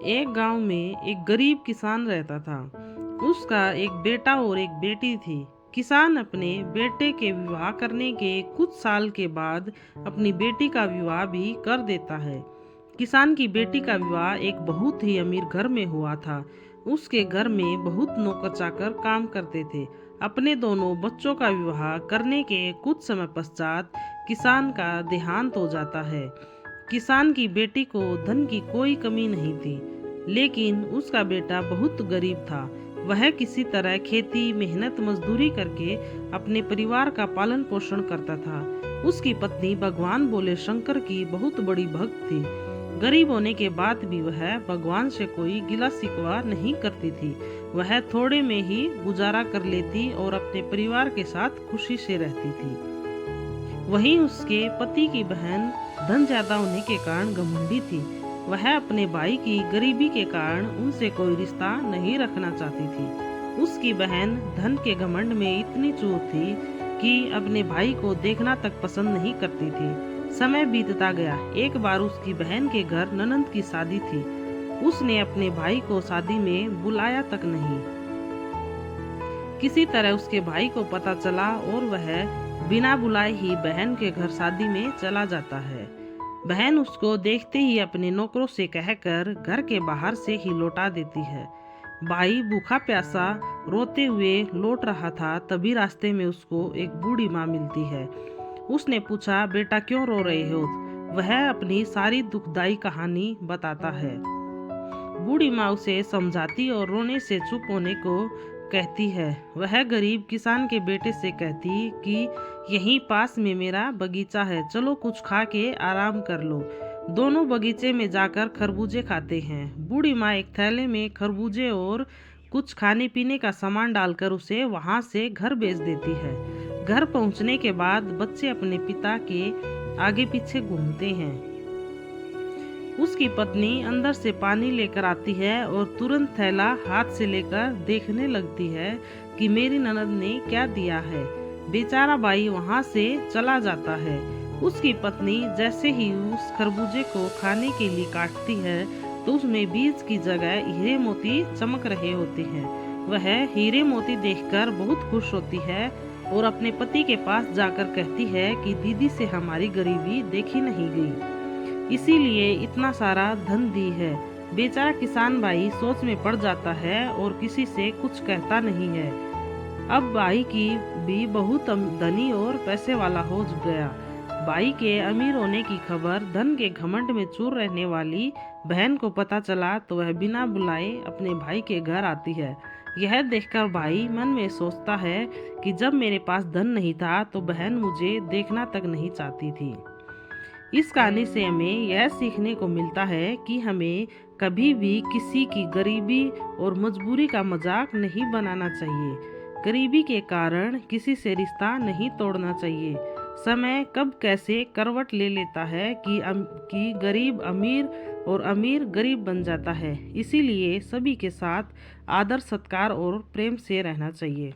एक गांव में एक गरीब किसान रहता था। उसका एक बेटा और एक बेटी थी। किसान अपने बेटे के विवाह करने के कुछ साल के बाद अपनी बेटी का विवाह भी कर देता है। किसान की बेटी का विवाह एक बहुत ही अमीर घर में हुआ था। उसके घर में बहुत नौकर चाकर काम करते थे। अपने दोनों बच्चों का विवाह करने के कुछ समय पश्चात किसान का देहांत हो जाता है। किसान की बेटी को धन की कोई कमी नहीं थी, लेकिन उसका बेटा बहुत गरीब था। वह किसी तरह खेती मेहनत मजदूरी करके अपने परिवार का पालन पोषण करता था। उसकी पत्नी भगवान बोले शंकर की बहुत बड़ी भक्त थी। गरीब होने के बाद भी वह भगवान से कोई गिला शिकवा नहीं करती थी। वह थोड़े में ही गुजारा कर लेती और अपने परिवार के साथ खुशी से रहती थी। वहीं उसके पति की बहन धन ज्यादा होने के कारण घमंडी थी। वह अपने भाई की गरीबी के कारण उनसे कोई रिश्ता नहीं रखना चाहती थी। उसकी बहन धन के घमंड में इतनी चूर थी कि अपने भाई को देखना तक पसंद नहीं करती थी। समय बीतता गया। एक बार उसकी बहन के घर ननंद की शादी थी। उसने अपने भाई को शादी में बुलाया तक नहीं। किसी तरह उसके भाई को पता चला और वह बिना बुलाए ही बहन के घर शादी में चला जाता है। बहन उसको देखते ही अपने नौकरों से कहकर घर के बाहर से ही लौटा देती है। भाई भूखा प्यासा रोते हुए लौट रहा था, तभी रास्ते में उसको एक बूढ़ी माँ मिलती है। उसने पूछा, बेटा क्यों रो रहे हो? वह अपनी सारी दुखदाई कहानी बताता है। बूढ़ी माँ उसे समझाती और रोने से चुप होने को कहती है। वह गरीब किसान के बेटे से कहती कि यहीं पास में मेरा बगीचा है, चलो कुछ खा के आराम कर लो। दोनों बगीचे में जाकर खरबूजे खाते हैं। बूढ़ी माँ एक थैले में खरबूजे और कुछ खाने पीने का सामान डालकर उसे वहां से घर भेज देती है। घर पहुंचने के बाद बच्चे अपने पिता के आगे पीछे घूमते हैं। उसकी पत्नी अंदर से पानी लेकर आती है और तुरंत थैला हाथ से लेकर देखने लगती है कि मेरी ननद ने क्या दिया है। बेचारा भाई वहां से चला जाता है। उसकी पत्नी जैसे ही उस खरबूजे को खाने के लिए काटती है तो उसमें बीज की जगह हीरे मोती चमक रहे होते हैं। वह हीरे मोती देखकर बहुत खुश होती है और अपने पति के पास जाकर कहती है कि दीदी से हमारी गरीबी देखी नहीं गई, इसीलिए इतना सारा धन दी है। बेचारा किसान भाई सोच में पड़ जाता है और किसी से कुछ कहता नहीं है। अब भाई की भी बहुत धनी और पैसे वाला हो गया। भाई के अमीर होने की खबर धन के घमंड में चूर रहने वाली बहन को पता चला तो वह बिना बुलाए अपने भाई के घर आती है। यह देखकर भाई मन में सोचता है कि जब मेरे पास धन नहीं था तो बहन मुझे देखना तक नहीं चाहती थी। इस कहानी से हमें यह सीखने को मिलता है कि हमें कभी भी किसी की गरीबी और मजबूरी का मजाक नहीं बनाना चाहिए। गरीबी के कारण किसी से रिश्ता नहीं तोड़ना चाहिए। समय कब कैसे करवट ले लेता है कि गरीब अमीर और अमीर गरीब बन जाता है। इसीलिए सभी के साथ आदर सत्कार और प्रेम से रहना चाहिए।